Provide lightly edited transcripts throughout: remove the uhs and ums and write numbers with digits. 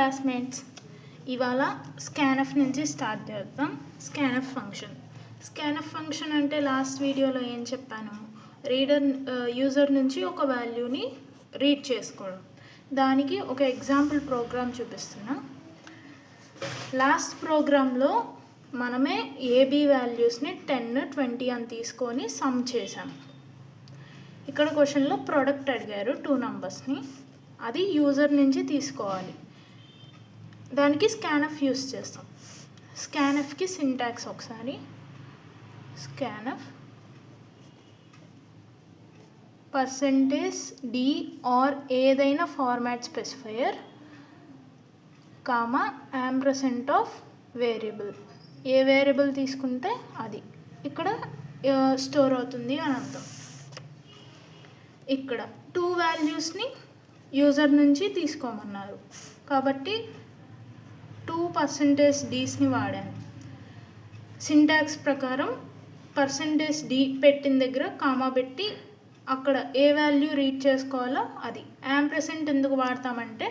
Classmates, ఇవాళ scanf నుంచి start చేద్దాం. స్కాన్ఎఫ్ ఫంక్షన్ అంటే లాస్ట్ వీడియోలో ఏం చెప్పాను, యూజర్ నుంచి ఒక వాల్యూని రీడ్ చేసుకోవడం. దానికి ఒక ఎగ్జాంపుల్ ప్రోగ్రామ్ చూపిస్తున్నా. లాస్ట్ ప్రోగ్రాంలో మనమే ఏబీ వాల్యూస్ని 10, 20 అని తీసుకొని సమ్ చేసాం. ఇక్కడ క్వశ్చన్లో ప్రోడక్ట్ అడిగారు 2 నంబర్స్ని, అది యూజర్ నుంచి తీసుకోవాలి. దానికి స్కాన్ఎఫ్ యూస్ చేస్తాం. స్కాన్ఎఫ్కి సింటాక్స్ ఒకసారి, స్కాన్ఎఫ్ %d ఆర్ ఏదైనా format specifier comma ampersand of variable. A variable తీసుకుంటే అది ఇక్కడ స్టోర్ అవుతుంది అని అర్థం. ఇక్కడ 2 వాల్యూస్ని యూజర్ నుంచి తీసుకోమన్నారు కాబట్టి 2%dని వాడాను. సింటాక్స్ ప్రకారం %d పెట్టిన దగ్గర కామా పెట్టి అక్కడ ఏ వాల్యూ రీడ్ చేసుకోవాలో అది. యాంపర్సెంట్ ఎందుకు వాడతామంటే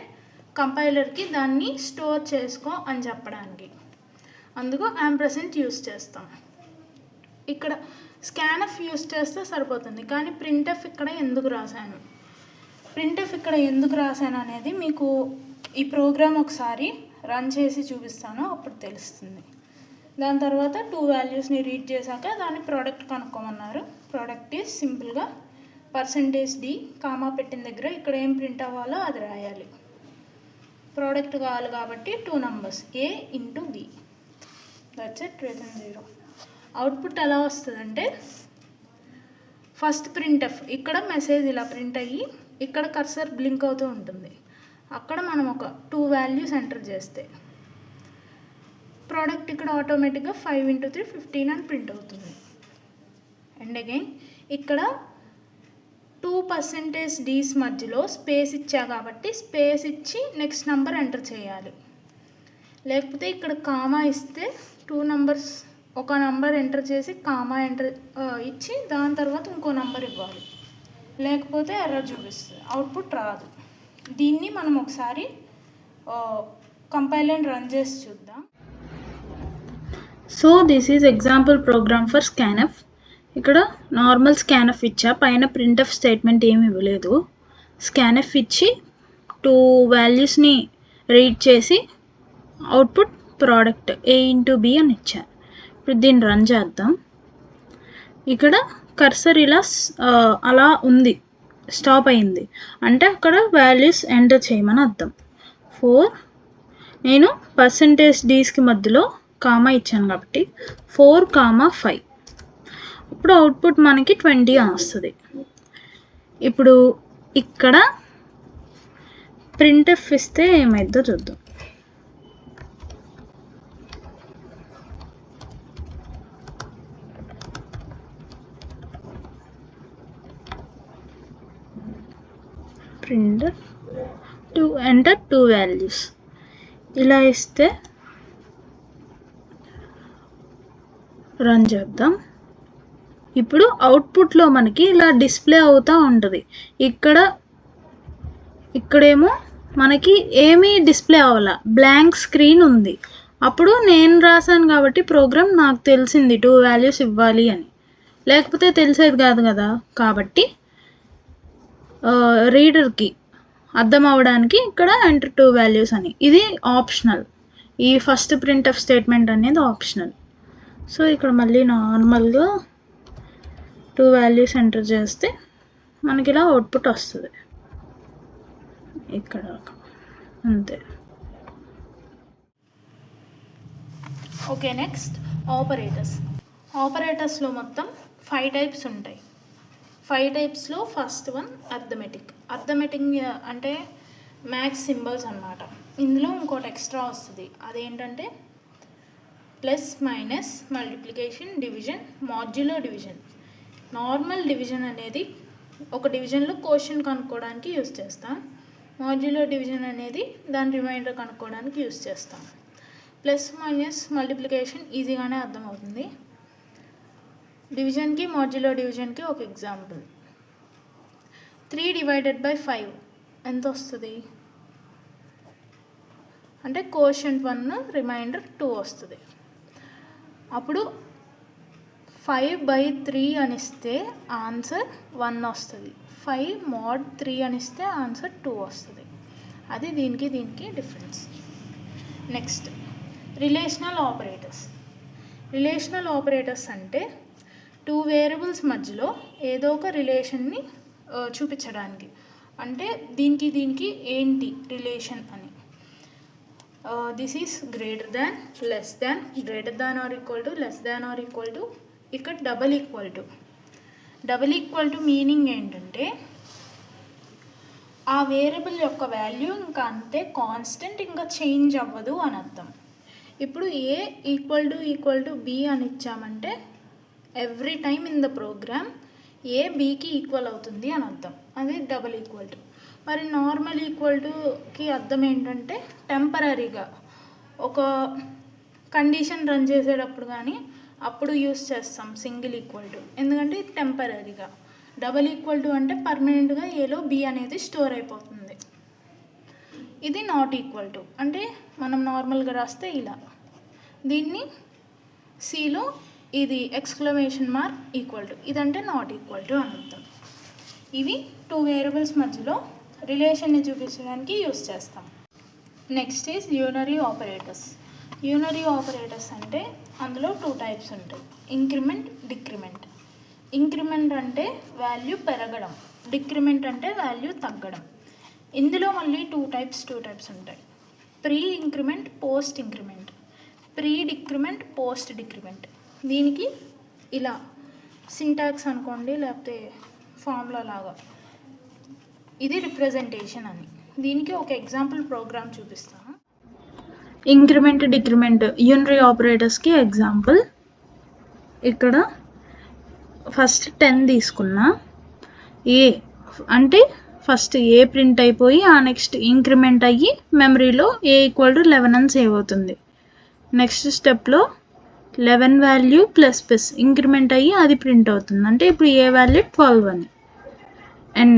కంపైలర్కి దాన్ని స్టోర్ చేసుకో అని చెప్పడానికి, అందుకు యాంపర్సెంట్ యూస్ చేస్తాం. ఇక్కడ స్కాన్ఎఫ్ యూస్ చేస్తే సరిపోతుంది, కానీ ప్రింట్ఎఫ్ ఇక్కడ ఎందుకు రాశాను అనేది మీకు ఈ ప్రోగ్రామ్ ఒకసారి రన్ చేసి చూపిస్తాను, అప్పుడు తెలుస్తుంది. దాని తర్వాత 2 వాల్యూస్ని రీడ్ చేశాక దాన్ని ప్రోడక్ట్ కనుక్కోమన్నారు. ప్రోడక్ట్ ఈజ్ సింపుల్గా %d కామా పెట్టిన దగ్గర ఇక్కడ ఏం ప్రింట్ అవ్వాలో అది రాయాలి. ప్రోడక్ట్ కావాలి కాబట్టి 2 numbers a into b, that's it, return 0. Output ఎలా వస్తుందంటే ఫస్ట్ ప్రింట్ఎఫ్, ఇక్కడ మెసేజ్ ఇలా ప్రింట్ అయ్యి ఇక్కడ కర్సర్ బ్లింక్ అవుతూ ఉంటుంది. అక్కడ మనం ఒక 2 వాల్యూస్ ఎంటర్ చేస్తే ప్రోడక్ట్ ఇక్కడ ఆటోమేటిక్గా 5 × 3 15 అని ప్రింట్ అవుతుంది. అండ్ అగైన్ ఇక్కడ 2%d's మధ్యలో స్పేస్ ఇచ్చా కాబట్టి స్పేస్ ఇచ్చి నెక్స్ట్ నెంబర్ ఎంటర్ చేయాలి. లేకపోతే ఇక్కడ కామా ఇస్తే 2 నంబర్స్ ఒక నంబర్ ఎంటర్ చేసి కామా ఎంటర్ ఇచ్చి దాని తర్వాత ఇంకో నంబర్ ఇవ్వాలి, లేకపోతే ఎర్రర్ చూపిస్తుంది, అవుట్పుట్ రాదు. దీన్ని మనం ఒకసారి కంపైలర్ రన్ చేసి చూద్దాం. So this is example programme for scanf. ఇక్కడ నార్మల్ స్కాన్ఎఫ్ ఇచ్చా, పైన ప్రింట్ఎఫ్ స్టేట్మెంట్ ఏమి ఇవ్వలేదు. స్కాన్ఎఫ్ ఇచ్చి 2 వాల్యూస్ని రీడ్ చేసి అవుట్పుట్ ప్రోడక్ట్ a × b అని ఇచ్చా. ఇప్పుడు దీన్ని రన్ చేద్దాం. ఇక్కడ కర్సర్ ఇలా అలా ఉంది, స్టాప్ అయింది అంటే అక్కడ వాల్యూస్ ఎంటర్ చేయమని అర్థం. 4 నేను %d's మధ్యలో కామా ఇచ్చాను కాబట్టి 4, 5. ఇప్పుడు అవుట్పుట్ మనకి 20 అని వస్తుంది. ఇప్పుడు ఇక్కడ ప్రింట్ఎఫ్ ఇస్తే ఏమైందో చూద్దాం. ప్రింట్ ఎంటర్ 2 వాల్యూస్ ఇలా ఇస్తే రన్ చేద్దాం. ఇప్పుడు అవుట్పుట్లో మనకి ఇలా డిస్ప్లే అవుతూ ఉంటుంది. ఇక్కడేమో మనకి ఏమీ డిస్ప్లే అవ్వాల, బ్లాంక్ స్క్రీన్ ఉంది. అప్పుడు నేను రాశాను కాబట్టి ప్రోగ్రామ్ నాకు తెలిసింది 2 వాల్యూస్ ఇవ్వాలి అని, లేకపోతే తెలిసేది కాదు కదా. కాబట్టి రీడర్కి అర్థం అవ్వడానికి ఇక్కడ ఎంటర్ 2 వాల్యూస్ అని, ఇది ఆప్షనల్. ఈ ఫస్ట్ ప్రింట్ఎఫ్ స్టేట్మెంట్ అనేది ఆప్షనల్. సో ఇక్కడ మళ్ళీ నార్మల్గా 2 వాల్యూస్ ఎంటర్ చేస్తే మనకి ఇలా అవుట్పుట్ వస్తుంది. ఇక్కడ అంతే. ఓకే, నెక్స్ట్ ఆపరేటర్స్లో మొత్తం 5 టైప్స్ ఉంటాయి. 5 టైప్స్లో ఫస్ట్ వన్ అర్థమెటిక్ అంటే మ్యాథ్స్ సింబల్స్ అన్నమాట. ఇందులో ఇంకోటి ఎక్స్ట్రా వస్తుంది, అదేంటంటే plus, minus, multiplication, division, modulo division. Normal division అనేది ఒక డివిజన్లో క్వశ్చన్ కనుక్కోవడానికి యూస్ చేస్తాం. మాడ్యులో డివిజన్ అనేది దాని రిమైండర్ కనుక్కోవడానికి యూస్ చేస్తాం. ప్లస్, మైనస్, మల్టిప్లికేషన్ ఈజీగానే అర్థమవుతుంది. డివిజన్కి మాడ్యులో డివిజన్కి ఒక ఎగ్జాంపుల్. 3 / 5 ఎంత వస్తుంది? అంటే కోషంట్ 1 రిమైండర్ 2 వస్తుంది. అప్పుడు 5/3 అనిస్తే ఆన్సర్ 1 వస్తుంది. 5 mod 3 అనిస్తే ఆన్సర్ 2 వస్తుంది. అది దీనికి difference. Next relational operators. Relational operators అంటే 2 వేరియబుల్స్ మధ్యలో ఏదో ఒక రిలేషన్ని చూపించడానికి. అంటే దీనికి ఏంటి రిలేషన్ అని. This is greater than, less than, greater than or equal to, less than or equal to. ఇక్కడ డబల్ ఈక్వల్ టు మీనింగ్ ఏంటంటే ఆ వేరియబుల్ యొక్క వాల్యూ ఇంకా అంతే కాన్స్టెంట్, ఇంకా చేంజ్ అవ్వదు అని అర్థం. ఇప్పుడు ఏ ఈక్వల్ టు బి అని ఇచ్చామంటే every time in the program A బీకి ఈక్వల్ అవుతుంది అని అర్థం. అది డబల్ ఈక్వల్ టు. మరి నార్మల్ ఈక్వల్ టుకి అర్థం ఏంటంటే టెంపరీగా ఒక కండిషన్ రన్ చేసేటప్పుడు కానీ అప్పుడు యూస్ చేస్తాం సింగిల్ ఈక్వల్ టు, ఎందుకంటే ఇది టెంపరీగా. డబల్ ఈక్వల్ టు అంటే పర్మనెంట్గా ఏలో బి అనేది స్టోర్ అయిపోతుంది. ఇది నాట్ ఈక్వల్ టు అంటే మనం నార్మల్గా రాస్తే ఇలా. దీన్ని సిలో ఇది ఎక్స్క్లమేషన్ మార్క్ ఈక్వల్ టు, ఇదంటే నాట్ ఈక్వల్ టు అని అర్థం. ఇవి 2 వేరియబుల్స్ మధ్యలో రిలేషన్ని చూపించడానికి యూస్ చేస్తాం. Next is unary operators. Unary operators అంటే అందులో 2 టైప్స్ ఉంటాయి, ఇంక్రిమెంట్, డిక్రిమెంట్. ఇంక్రిమెంట్ అంటే వాల్యూ పెరగడం, డిక్రిమెంట్ అంటే వాల్యూ తగ్గడం. ఇందులో మళ్ళీ 2 టైప్స్ ఉంటాయి, pre increment, post increment. Pre decrement, post decrement. దీనికి ఇలా సింటాక్స్ అనుకోండి, లేకపోతే ఫార్ములా లాగా. ఇది రిప్రజెంటేషన్ అని. దీనికి ఒక ఎగ్జాంపుల్ ప్రోగ్రామ్ చూపిస్తాను. ఇంక్రిమెంట్, డిక్రిమెంట్ యూనరీ ఆపరేటర్స్కి ఎగ్జాంపుల్. ఇక్కడ ఫస్ట్ 10 తీసుకున్నా. ఏ అంటే ఫస్ట్ ఏ ప్రింట్ అయిపోయి ఆ నెక్స్ట్ ఇంక్రిమెంట్ అయ్యి మెమరీలో ఏ ఈక్వల్ టు 11 అని సేవ్ అవుతుంది. నెక్స్ట్ స్టెప్లో 11 వాల్యూ ప్లస్ ఇంక్రిమెంట్ అయ్యి అది ప్రింట్ అవుతుంది. అంటే ఇప్పుడు ఏ వాల్యూ 12 అని. అండ్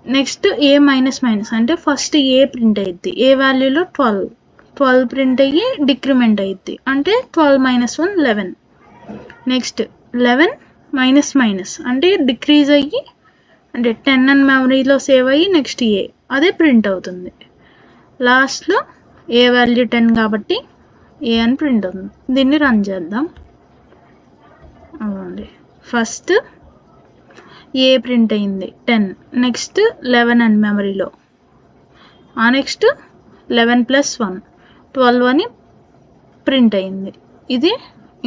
నెక్స్ట్ ఏ మైనస్ అంటే ఫస్ట్ ఏ ప్రింట్ అయ్యిద్ది, ఏ వాల్యూలో 12 ప్రింట్ అయ్యి డిక్రిమెంట్ అయ్యిద్ది. అంటే 12 - 1 11. నెక్స్ట్ 11 మైనస్ అంటే డిక్రీజ్ అయ్యి అంటే 10 అని మెమరీలో సేవ్ అయ్యి నెక్స్ట్ ఏ అదే ప్రింట్ అవుతుంది. లాస్ట్లో ఏ వాల్యూ 10 కాబట్టి ఏ అని ప్రింట్ అవుతుంది. దీన్ని రన్ చేద్దాం. అవునండి, ఫస్ట్ ఏ ప్రింట్ అయింది 10, నెక్స్ట్ 11 అని మెమరీలో, ఆ నెక్స్ట్ 11 + 1 12 అని ప్రింట్ అయింది. ఇది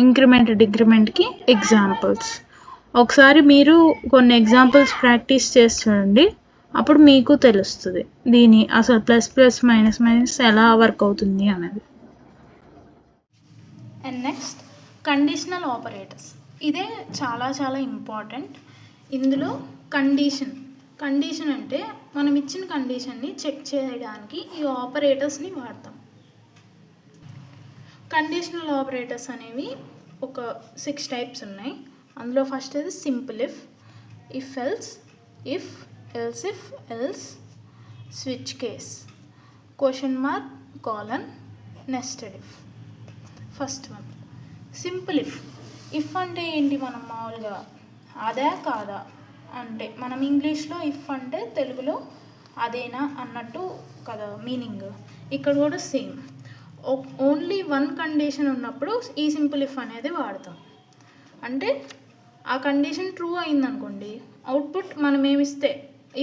ఇంక్రిమెంట్, డిక్రిమెంట్కి ఎగ్జాంపుల్స్. ఒకసారి మీరు కొన్ని ఎగ్జాంపుల్స్ ప్రాక్టీస్ చేసి చూడండి, అప్పుడు మీకు తెలుస్తుంది దీని అసలు ప్లస్ మైనస్ ఎలా వర్క్ అవుతుంది అనేది. And next conditional operators. ఇదే చాలా ఇంపార్టెంట్. ఇందులో కండిషన్ అంటే మనం ఇచ్చిన కండిషన్ని చెక్ చేయడానికి ఈ ఆపరేటర్స్ని వాడతాం. కండిషనల్ ఆపరేటర్స్ అనేవి ఒక 6 టైప్స్ ఉన్నాయి. అందులో ఫస్ట్ ఇది simple if else, else if, else, switch case, question mark, colon, nested if. First one simple if అంటే ఏంటి, మనం మామూలుగా అదా కాదా అంటే మనం ఇంగ్లీష్లో ఇఫ్ అంటే తెలుగులో అదేనా అన్నట్టు కదా మీనింగ్. ఇక్కడ కూడా సేమ్, ఓన్లీ 1 కండిషన్ ఉన్నప్పుడు ఈ సింపుల్ ఇఫ్ అనేది వాడతాం. అంటే ఆ కండిషన్ ట్రూ అయిందనుకోండి, అవుట్పుట్ మనం ఏమిస్తే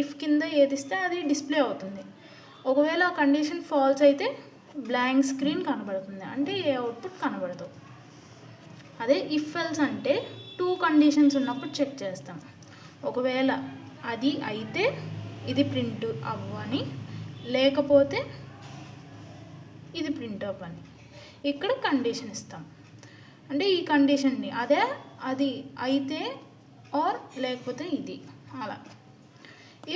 ఇఫ్ కింద ఏది ఇస్తే అది డిస్ప్లే అవుతుంది. ఒకవేళ ఆ కండిషన్ ఫాల్స్ అయితే బ్లాంక్ స్క్రీన్ కనబడుతుంది, అంటే ఏ అవుట్పుట్ కనబడదు. అదే ఇఫ్ ఎల్స్ అంటే 2 కండిషన్స్ ఉన్నప్పుడు చెక్ చేస్తాం. ఒకవేళ అది అయితే ఇది ప్రింట్ అవ్వని, లేకపోతే ఇది ప్రింట్ అవ్వని. ఇక్కడ కండిషన్ ఇస్తాం, అంటే ఈ కండిషన్ని అది అయితే ఆర్ లేకపోతే ఇది అలా.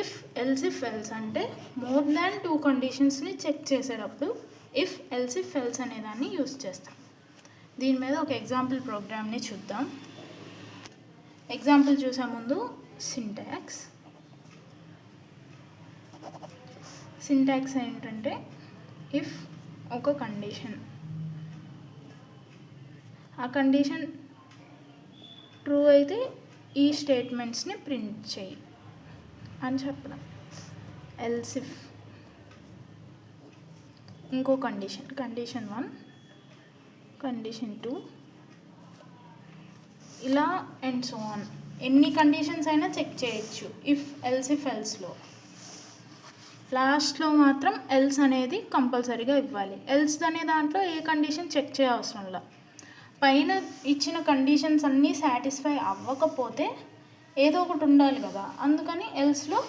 ఇఫ్ ఎల్స్ అంటే మోర్ దాన్ 2 కండిషన్స్ని చెక్ చేసేటప్పుడు ఇఫ్ ఎల్స్ అనేదాన్ని యూస్ చేస్తాం. దీని మీద ఒక ఎగ్జాంపుల్ ప్రోగ్రామ్ని చూద్దాం. ఎగ్జాంపుల్ చూసే ముందు సింటాక్స్ ఏంటంటే ఇఫ్ ఒక కండిషన్, ఆ కండిషన్ ట్రూ అయితే ఈ స్టేట్మెంట్స్ని ప్రింట్ చేయి అని చెప్పడం. ఎల్స్ ఇఫ్ ఇంకో కండిషన్, కండిషన్ 1, కండిషన్ 2, ఇలా అండ్ సో ఆన్. ఎన్ని కండిషన్స్ అయినా చెక్ చేయొచ్చు ఇఫ్ ఎల్స్లో. లాస్ట్లో మాత్రం ఎల్స్ అనేది కంపల్సరీగా ఇవ్వాలి. ఎల్స్ అనే దాంట్లో ఏ కండిషన్ చెక్ చేయవసరంలా. పైన ఇచ్చిన కండిషన్స్ అన్నీ సాటిస్ఫై అవ్వకపోతే ఏదో ఒకటి ఉండాలి కదా, అందుకని ఎల్స్లో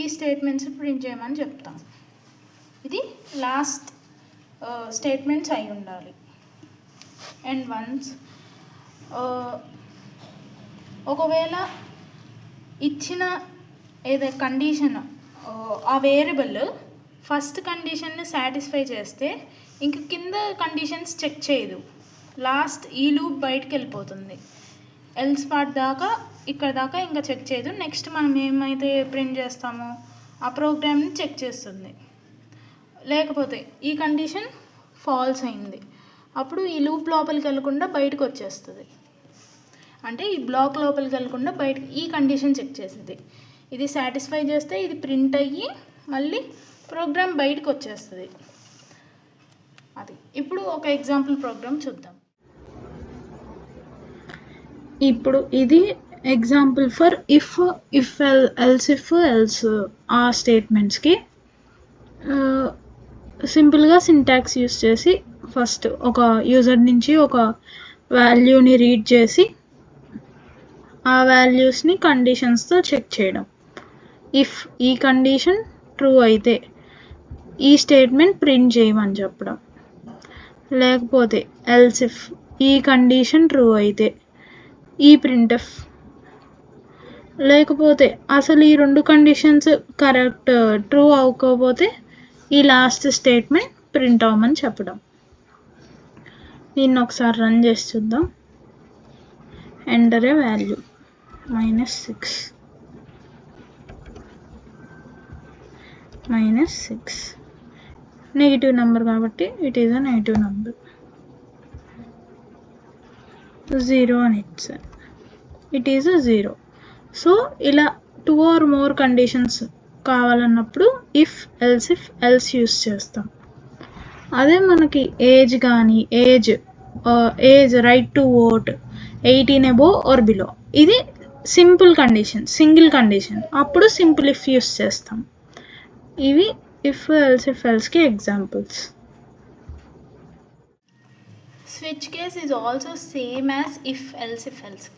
ఈ స్టేట్మెంట్స్ ప్రింట్ చేయమని చెప్తాం. ఇది లాస్ట్ స్టేట్మెంట్స్ అయి ఉండాలి. అండ్ వన్స్ ఒకవేళ ఇచ్చిన ఏదైనా కండిషన్ ఆ వేరియబుల్ ఫస్ట్ కండిషన్ని సాటిస్ఫై చేస్తే ఇంక కింద కండిషన్స్ చెక్ చేయదు, లాస్ట్ ఈ లూప్ బయటకు వెళ్ళిపోతుంది. ఎల్స్ పార్ట్ దాకా ఇక్కడ దాకా ఇంకా చెక్ చేయదు. నెక్స్ట్ మనం ఏమైతే ప్రింట్ చేస్తామో ఆ ప్రోగ్రామ్ని చెక్ చేస్తుంది. లేకపోతే ఈ కండిషన్ ఫాల్స్ అయింది, అప్పుడు ఈ లూప్ లోపలికి వెళ్ళకుండా బయటకు వచ్చేస్తుంది. అంటే ఈ బ్లాక్ లోపలికి వెళ్ళకుండా బయటకు ఈ కండిషన్ చెక్ చేస్తుంది. ఇది సాటిస్ఫై చేస్తే ఇది ప్రింట్ అయ్యి మళ్ళీ ప్రోగ్రామ్ బయటకు వచ్చేస్తుంది. అది ఇప్పుడు ఒక ఎగ్జాంపుల్ ప్రోగ్రామ్ చూద్దాం. ఇప్పుడు ఇది ఎగ్జాంపుల్ ఫర్ ఇఫ్ ఎల్స్ ఆ స్టేట్మెంట్స్కి సింపుల్గా సింటాక్స్ యూస్ చేసి ఫస్ట్ ఒక యూజర్ నుంచి ఒక వాల్యూని రీడ్ చేసి ఆ వాల్యూస్ని కండిషన్స్తో చెక్ చేయడం. ఇఫ్ ఈ కండిషన్ ట్రూ అయితే ఈ స్టేట్మెంట్ ప్రింట్ చేయమని చెప్పడం. లేకపోతే ఎల్స్ ఇఫ్ ఈ కండిషన్ ట్రూ అయితే ఈ ప్రింట్ఎఫ్. లేకపోతే అసలు ఈ రెండు కండిషన్స్ కరెక్ట్ ట్రూ అవ్వకపోతే ఈ లాస్ట్ స్టేట్మెంట్ ప్రింట్ అవ్వమని చెప్పడం. దీన్ని ఒకసారి రన్ చేసి చూద్దాం. Enter a value -6 negative number కాబట్టి it is a negative number. 0 అని ఇచ్చాను, ఇట్ ఈస్ అ 0. సో ఇలా 2 or more కండిషన్స్ కావాలన్నప్పుడు ఇఫ్ ఎల్స్ యూస్ చేస్తాం. అదే మనకి ఏజ్ కానీ age right to vote 18 above or below, ఇది సింపుల్ కండిషన్, సింగిల్ కండిషన్, అప్పుడు సింపుల్ ఇఫ్ యూస్ చేస్తాం. ఇవి ఇఫ్ ఎల్స్కి examples. Switch case is also same as if else,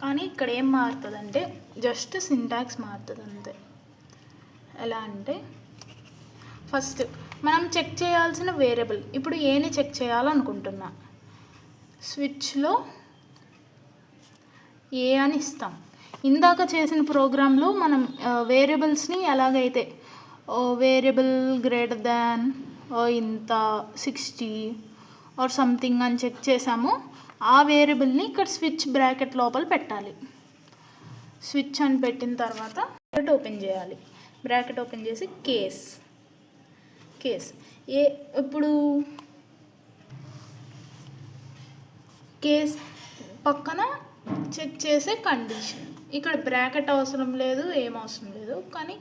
కానీ ఇక్కడ ఏం మారుతుందంటే జస్ట్ సింటాక్స్ మారుతుంది అంతే. ఎలా అంటే ఫస్ట్ మనం చెక్ చేయాల్సిన వేరియబుల్, ఇప్పుడు ఏని చెక్ చేయాలనుకుంటున్నా, స్విచ్లో ఏ అని ఇస్తాం. ఇందాక చేసిన ప్రోగ్రాంలో మనం వేరియబుల్స్ని ఎలాగైతే వేరియబుల్ గ్రేటర్ దాన్ ఇంత 60 ఆర్ సంథింగ్ అని చెక్ చేసామో ఆ వేరియబుల్ని ఇక్కడ స్విచ్ బ్రాకెట్ లోపల పెట్టాలి. స్విచ్ అని పెట్టిన తర్వాత బ్రాకెట్ ఓపెన్ చేయాలి. బ్రాకెట్ ఓపెన్ చేసి కేస్ ఇప్పుడు కేస్ పక్కన చెక్ చేసే కండిషన్. ఇక్కడ బ్రాకెట్ అవసరం లేదు, ఏం అవసరం లేదు, కానీ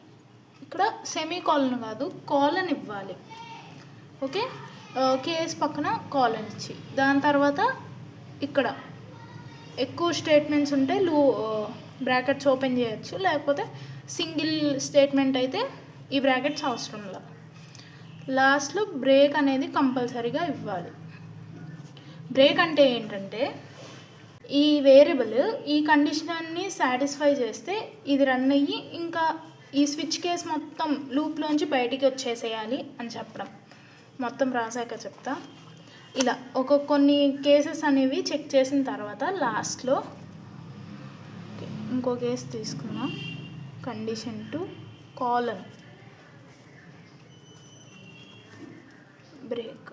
ఇక్కడ సెమీ కాలన్ కాదు కాలన్ ఇవ్వాలి. ఓకే, కేస్ పక్కన కాలన్ ఇచ్చి దాని తర్వాత ఇక్కడ ఎక్కువ స్టేట్మెంట్స్ ఉంటే బ్రాకెట్స్ ఓపెన్ చేయొచ్చు, లేకపోతే సింగిల్ స్టేట్మెంట్ అయితే ఈ బ్రాకెట్స్ అవసరం లేదు. లాస్ట్లో బ్రేక్ అనేది కంపల్సరీగా ఇవ్వాలి. బ్రేక్ అంటే ఏంటంటే ఈ వేరియబుల్ ఈ కండిషన్ని సాటిస్ఫై చేస్తే ఇది రన్ అయ్యి ఇంకా ఈ స్విచ్ కేస్ మొత్తం లూప్లోంచి బయటికి వచ్చేసేయాలి అని చెప్పడం. మొత్తం రాసాక చెప్తా. ఇలా కొన్ని కేసెస్ అనేవి చెక్ చేసిన తర్వాత లాస్ట్లో ఇంకో కేసు తీసుకున్నాం. Condition 2 colon break.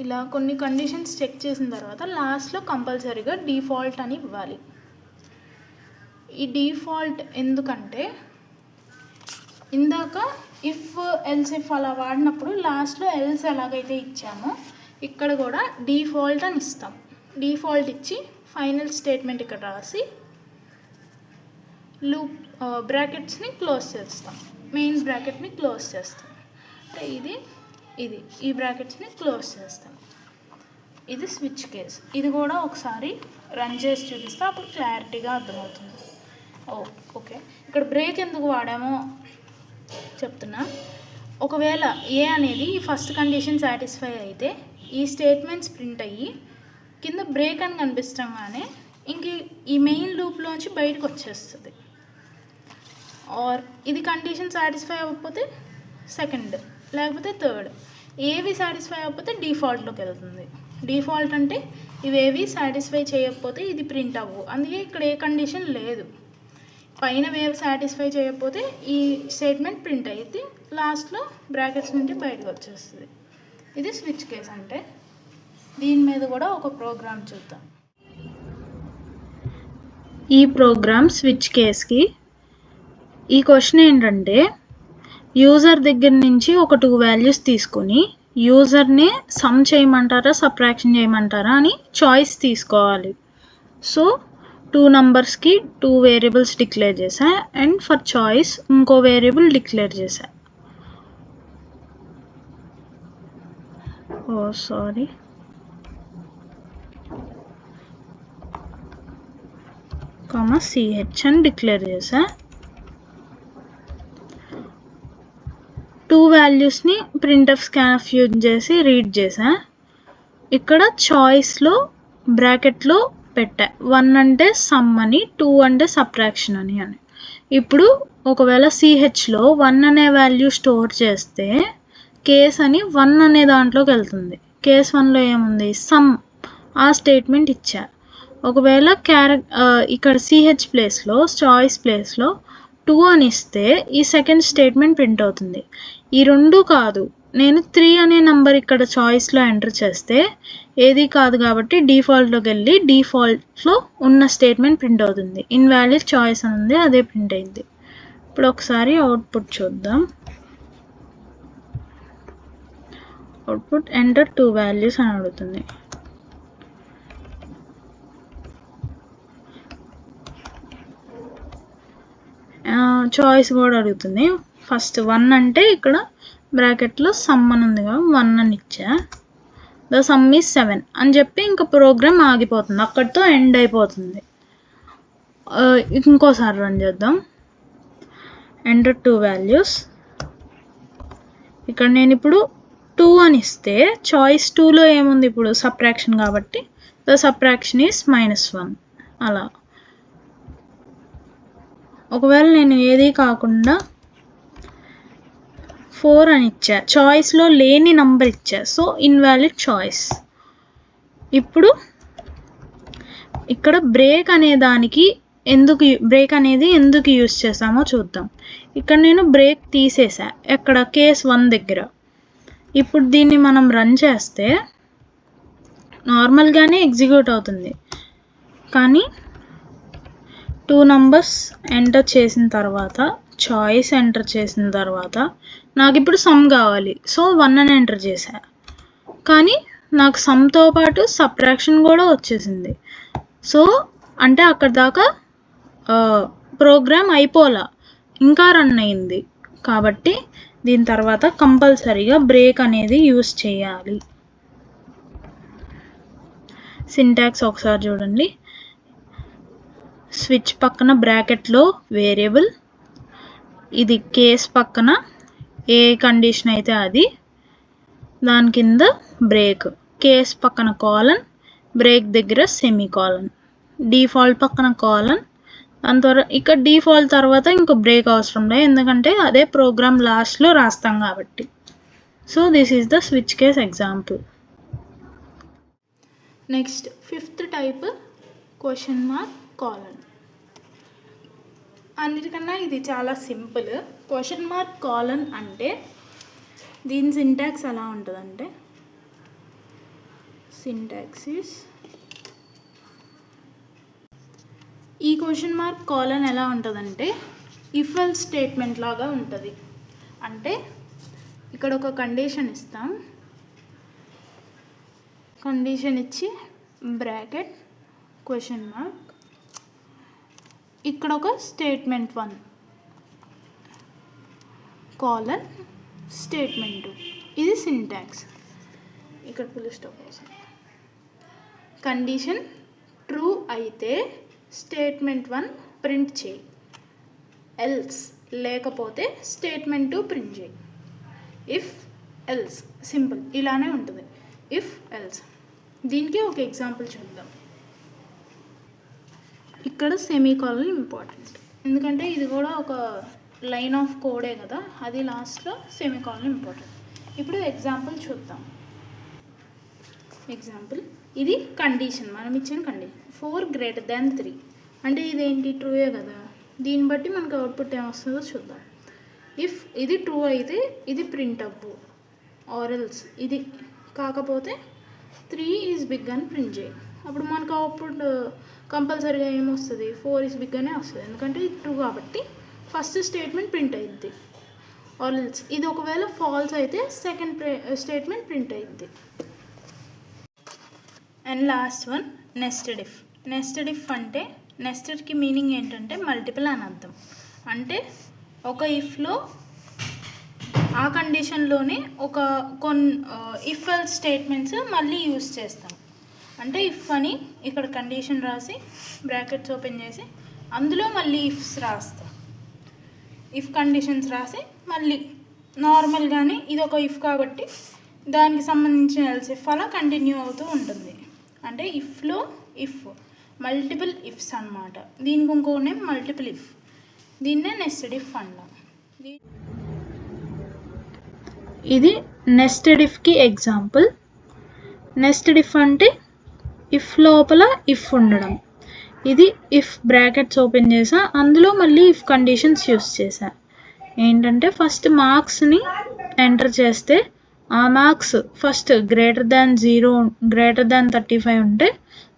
ఇలా కొన్ని కండిషన్స్ చెక్ చేసిన తర్వాత లాస్ట్లో కంపల్సరీగా డిఫాల్ట్ అని ఇవ్వాలి. ఈ డిఫాల్ట్ ఎందుకంటే ఇందాక ఇఫ్ ఎల్స్ ఇఫ్ అలా వాడినప్పుడు లాస్ట్లో ఎల్స్ ఎలాగైతే ఇచ్చామో ఇక్కడ కూడా డిఫాల్ట్ అని ఇస్తాం. డిఫాల్ట్ ఇచ్చి ఫైనల్ స్టేట్మెంట్ ఇక్కడ రాసి లూప్ బ్రాకెట్స్ని క్లోజ్ చేస్తాం. మెయిన్ బ్రాకెట్ని క్లోజ్ చేస్తాం. అంటే ఈ బ్రాకెట్స్ని క్లోజ్ చేస్తాం. ఇది స్విచ్ కేస్. ఇది కూడా ఒకసారి రన్ చేసి చూపిస్తే అప్పుడు క్లారిటీగా అర్థమవుతుంది. ఓకే, ఇక్కడ బ్రేక్ ఎందుకు వాడామో చెప్తున్నా. ఒకవేళ ఏ అనేది ఈ ఫస్ట్ కండిషన్ సాటిస్ఫై అయితే ఈ స్టేట్మెంట్స్ ప్రింట్ అయ్యి కింద బ్రేక్ అని కనిపిస్తాగానే ఇంక ఈ మెయిన్ లూప్లోంచి బయటకు వచ్చేస్తుంది. ఆర్ ఇది కండిషన్ సాటిస్ఫై అవ్వకపోతే సెకండ్, లేకపోతే థర్డ్. ఏవి సాటిస్ఫై అవ్వకపోతే డిఫాల్ట్లోకి వెళ్తుంది. డిఫాల్ట్ అంటే ఇవేవి సాటిస్ఫై చేయకపోతే ఇది ప్రింట్ అవ్వు. అందుకే ఇక్కడ ఏ కండిషన్ లేదు. పైన వేవ్ సాటిస్ఫై చేయకపోతే ఈ స్టేట్మెంట్ ప్రింట్ అయితే లాస్ట్లో బ్రాకెట్స్ నుండి బయటకు వచ్చేస్తుంది. ఇది స్విచ్ కేస్ అంటే. దీని మీద కూడా ఒక ప్రోగ్రామ్ చూద్దాం. ఈ ప్రోగ్రామ్ స్విచ్ కేస్కి ఈ క్వశ్చన్ ఏంటంటే యూజర్ దగ్గర నుంచి ఒక 2 వాల్యూస్ తీసుకొని యూజర్ని సమ్ చేయమంటారా సబ్ట్రాక్షన్ చేయమంటారా అని చాయిస్ తీసుకోవాలి. సో 2 నంబర్స్కి 2 వేరియబుల్స్ డిక్లేర్ చేశా అండ్ ఫర్ చాయిస్ ఇంకో వేరియబుల్ డిక్లేర్ చేశా. CH అని డిక్లేర్ చేశా. 2 వాల్యూస్ని ప్రింట్ఎఫ్ స్కాన్ఎఫ్ యూజ్ చేసి రీడ్ చేశా. ఇక్కడ చాయిస్లో బ్రాకెట్లో పెట్టా 1 అంటే సమ్ అని, 2 అంటే సబ్ట్రాక్షన్ అని. ఇప్పుడు ఒకవేళ CHలో 1 అనే వాల్యూ స్టోర్ చేస్తే కేస్ అని 1 అనే దాంట్లోకి వెళ్తుంది. కేస్ 1లో ఏముంది, సమ్. ఆ స్టేట్మెంట్ ఇచ్చా. ఒకవేళ ఇక్కడ CH ప్లేస్లో చాయిస్ ప్లేస్లో 2 అని ఇస్తే ఈ సెకండ్ స్టేట్మెంట్ ప్రింట్ అవుతుంది. ఈ 2 కాదు, నేను 3 అనే నెంబర్ ఇక్కడ చాయిస్లో ఎంటర్ చేస్తే ఏది కాదు కాబట్టి డిఫాల్ట్లోకి వెళ్ళి డిఫాల్ట్లో ఉన్న స్టేట్మెంట్ ప్రింట్ అవుతుంది. ఇన్వాలిడ్ చాయిస్ అని ఉంది, అదే ప్రింట్ అయింది. ఇప్పుడు ఒకసారి అవుట్పుట్ చూద్దాం. అవుట్పుట్ ఎంటర్ 2 వాల్యూస్ అని అడుగుతుంది. చాయిస్ కూడా అడుగుతుంది. ఫస్ట్ 1 అంటే ఇక్కడ బ్రాకెట్లో సమ్ అని ఉంది కదా, 1 అని ఇచ్చా. ద సమ్ ఈజ్ 7 అని చెప్పి ఇంకా ప్రోగ్రామ్ ఆగిపోతుంది, అక్కడితో ఎండ్ అయిపోతుంది. ఇంకోసారి రన్ చేద్దాం. Enter 2 values. ఇక్కడ నేను ఇప్పుడు 2 అని ఇస్తే చాయిస్ 2లో ఏముంది, ఇప్పుడు సబ్ట్రాక్షన్ కాబట్టి ద సబ్ట్రాక్షన్ ఈజ్ -1 అలా. ఒకవేళ నేను ఏది కాకుండా 4 అని ఇచ్చా, చాయిస్లో లేని నంబర్ ఇచ్చా, సో ఇన్వాలిడ్ చాయిస్. ఇప్పుడు ఇక్కడ బ్రేక్ అనే దానికి బ్రేక్ అనేది ఎందుకు యూజ్ చేసామో చూద్దాం. ఇక్కడ నేను బ్రేక్ తీసేసా ఎక్కడ, కేస్ 1 దగ్గర. ఇప్పుడు దీన్ని మనం రన్ చేస్తే నార్మల్గానే ఎగ్జిక్యూట్ అవుతుంది, కానీ 2 నంబర్స్ ఎంటర్ చేసిన తర్వాత చాయిస్ ఎంటర్ చేసిన తర్వాత నాకు ఇప్పుడు సమ్ కావాలి, సో 1 అని ఎంటర్ చేశా. కానీ నాకు సమ్తో పాటు సబ్ట్రాక్షన్ కూడా వచ్చేసింది. సో అంటే అక్కడ దాకా ప్రోగ్రామ్ అయిపోలా, ఇంకా రన్ అయింది. కాబట్టి దీని తర్వాత కంపల్సరీగా బ్రేక్ అనేది యూజ్ చేయాలి. సింటాక్స్ ఒకసారి చూడండి. స్విచ్ పక్కన బ్రాకెట్లో వేరియబుల్, ఇది కేస్ పక్కన ఏ కండిషన్ అయితే అది, దాని కింద బ్రేక్, కేస్ పక్కన కాలన్, బ్రేక్ దగ్గర సెమీకాలన్, డిఫాల్ట్ పక్కన కాలన్. దాని తర్వాత ఇక్కడ డిఫాల్ట్ తర్వాత ఇంకో బ్రేక్ అవసరం లేదు, ఎందుకంటే అదే ప్రోగ్రామ్ లాస్ట్లో రాస్తాం కాబట్టి. So this is the switch case example. Next 5th type question mark colon. అన్నిటికన్నా ఇది చాలా సింపుల్. క్వశ్చన్ మార్క్ కాలన్ అంటే దీని సింటాక్స్ ఎలా ఉంటుందంటే, సింటాక్స్ ఈస్, ఈ క్వశ్చన్ మార్క్ కాలన్ ఎలా ఉంటుందంటే ఇఫ్ ఎల్స్ స్టేట్మెంట్ లాగా ఉంటుంది. అంటే ఇక్కడ ఒక కండిషన్ ఇస్తాం, కండిషన్ ఇచ్చి బ్రాకెట్ క్వశ్చన్ మార్క్, ఇక్కడ ఒక స్టేట్మెంట్ 1 కోలన్ స్టేట్మెంట్ 2. ఇది సింటాక్స్. ఇక్కడ ఫుల్ స్టాప్ అవసరం. కండిషన్ ట్రూ అయితే స్టేట్మెంట్ 1 ప్రింట్ చేయి, ఎల్స్ లేకపోతే స్టేట్మెంట్ 2 ప్రింట్ చేయి. ఇఫ్ ఎల్స్ సింపుల్ ఇలానే ఉంటుంది. ఇఫ్ ఎల్స్ దీనికి ఒక ఎగ్జాంపుల్ చూద్దాం. ఇక్కడ సెమీకోలన్ ఇంపార్టెంట్, ఎందుకంటే ఇది కూడా ఒక లైన్ ఆఫ్ కోడే కదా, అది లాస్ట్లో సెమీకోలన్ ఇంపార్టెంట్. ఇప్పుడు ఎగ్జాంపుల్ చూద్దాం. ఎగ్జాంపుల్ ఇది కండిషన్, మనం ఇచ్చిన కండిషన్ 4 > 3 అంటే ఇదేంటి ట్రూయే కదా, దీన్ని బట్టి మనకు అవుట్పుట్ ఏమొస్తుందో చూద్దాం. ఇఫ్ ఇది ట్రూ అయితే ఇది ప్రింట్ అవ్వు, ఆర్ఎల్స్ ఇది కాకపోతే 3 ఈజ్ బిగ్ అని ప్రింట్ చేయి. అప్పుడు మనకు అవుట్పుట్ కంపల్సరీగా ఏమొస్తుంది, 4 ఈజ్ బిగ్ అనే వస్తుంది, ఎందుకంటే ఇది ట్రూ కాబట్టి ఫస్ట్ స్టేట్మెంట్ ప్రింట్ అయ్యిద్ది. ఆర్ఎల్స్ ఇది ఒకవేళ ఫాల్స్ అయితే సెకండ్ స్టేట్మెంట్ ప్రింట్ అయ్యిద్ది. And last one nested if. Nested if అంటే నెస్టెడ్కి మీనింగ్ ఏంటంటే మల్టిపుల్ అని అర్థం. అంటే ఒక ఇఫ్లో ఆ కండిషన్లోనే కొన్ని ఇఫ్ ఎల్స్ స్టేట్మెంట్స్ మళ్ళీ యూజ్ చేస్తాం. అంటే ఇఫ్ అని ఇక్కడ కండిషన్ రాసి బ్రాకెట్స్ ఓపెన్ చేసి అందులో మళ్ళీ ఇఫ్స్ రాస్తాం. ఇఫ్ కండిషన్స్ రాసి మళ్ళీ నార్మల్గానే ఇది ఒక ఇఫ్ కాబట్టి దానికి సంబంధించిన ఎల్స్ ఇఫ్ అలా కంటిన్యూ అవుతూ ఉంటుంది. అంటే ఇఫ్లో ఇఫ్ మల్టిపుల్ ఇఫ్స్ అన్నమాట. దీనికి ఇంకో నేమ్ మల్టిపుల్ ఇఫ్, దీన్నే నెస్టెడ్ ఇఫ్ అన్నాం. ఇది నెస్టెడ్ ఇఫ్కి ఎగ్జాంపుల్. నెస్టెడ్ ఇఫ్ అంటే ఇఫ్ లోపల ఇఫ్ ఉండడం. ఇది ఇఫ్ బ్రాకెట్స్ ఓపెన్ చేసా అందులో మళ్ళీ ఇఫ్ కండిషన్స్ యూస్ చేశా. ఏంటంటే ఫస్ట్ మార్క్స్ని ఎంటర్ చేస్తే ఆ మార్క్స్ ఫస్ట్ >0 >35 ఉంటే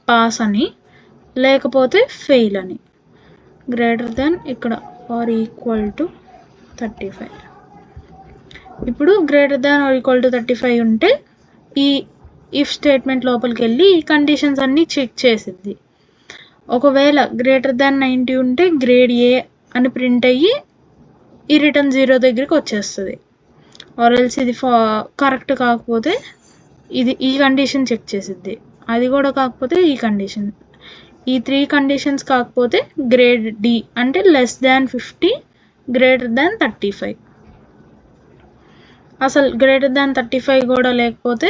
పాస్ అని, లేకపోతే ఫెయిల్ అని. ఇక్కడ ఆర్ ఈక్వల్ టు 35. ఇప్పుడు >=35 ఉంటే ఈ ఇఫ్ స్టేట్మెంట్ లోపలికి వెళ్ళి ఈ కండిషన్స్ అన్నీ చెక్ చేసిద్ది. ఒకవేళ >90 ఉంటే గ్రేడ్ ఏ అని ప్రింట్ అయ్యి ఈ రిటర్న్ 0 దగ్గరికి వచ్చేస్తుంది. ఆర్ఎల్స్ ఇది కరెక్ట్ కాకపోతే ఇది ఈ కండిషన్ చెక్ చేసిద్ది, అది కూడా కాకపోతే ఈ కండిషన్. ఈ 3 కండిషన్స్ కాకపోతే గ్రేడ్ డి అంటే <50 >35. అసలు >35 కూడా లేకపోతే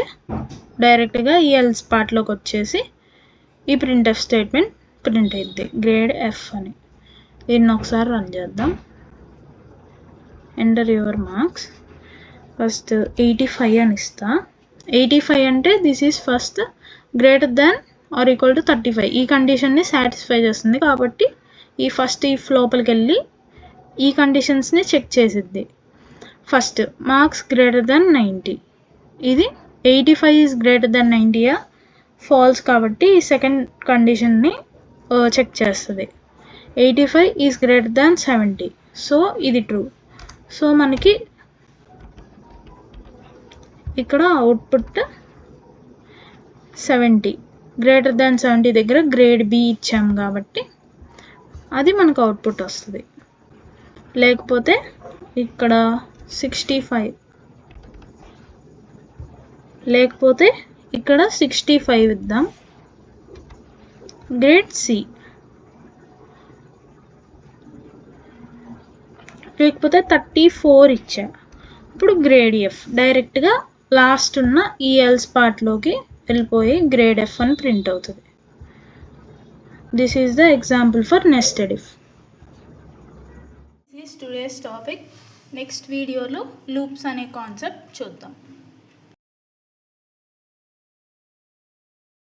డైరెక్ట్గా ఈ ఎల్స్ పార్ట్లోకి వచ్చేసి ఈ ప్రింట్ఎఫ్ స్టేట్మెంట్ ప్రింట్ అయ్యిద్ది గ్రేడ్ ఎఫ్ అని. దీన్ని ఒకసారి రన్ చేద్దాం. Enter your marks. ఫస్ట్ 85 అని ఇస్తా. 85 అంటే దిస్ ఈజ్ ఫస్ట్ > 35. ఈ కండిషన్ని సాటిస్ఫై చేస్తుంది కాబట్టి ఈ ఫస్ట్ ఇఫ్ లోపలికి వెళ్ళి ఈ కండిషన్స్ని చెక్ చేసిద్ది. First marks >90. ఇది 85 ఈజ్ >90 ఫాల్స్ కాబట్టి ఈ సెకండ్ కండిషన్ని చెక్ చేస్తుంది. 85 ఈజ్ >70, సో ఇది ట్రూ. సో మనకి ఇక్కడ అవుట్పుట్ 70 >70 దగ్గర గ్రేడ్ బి ఇచ్చాం కాబట్టి అది మనకు అవుట్పుట్ వస్తుంది. లేకపోతే ఇక్కడ 65, లేకపోతే ఇక్కడ 65 ఇద్దాం గ్రేడ్ సి, లేకపోతే 34 ఇచ్చా ఇప్పుడు గ్రేడ్ ఎఫ్. డైరెక్ట్గా లాస్ట్ ఉన్న ఈ ఎల్స్ పార్ట్లోకి వెళ్ళిపోయి గ్రేడ్ ఎఫ్ అని ప్రింట్ అవుతుంది. This is the example for nested if. This is today's topic. Next వీడియోలో లూప్స్ అనే కాన్సెప్ట్ చూద్దాం.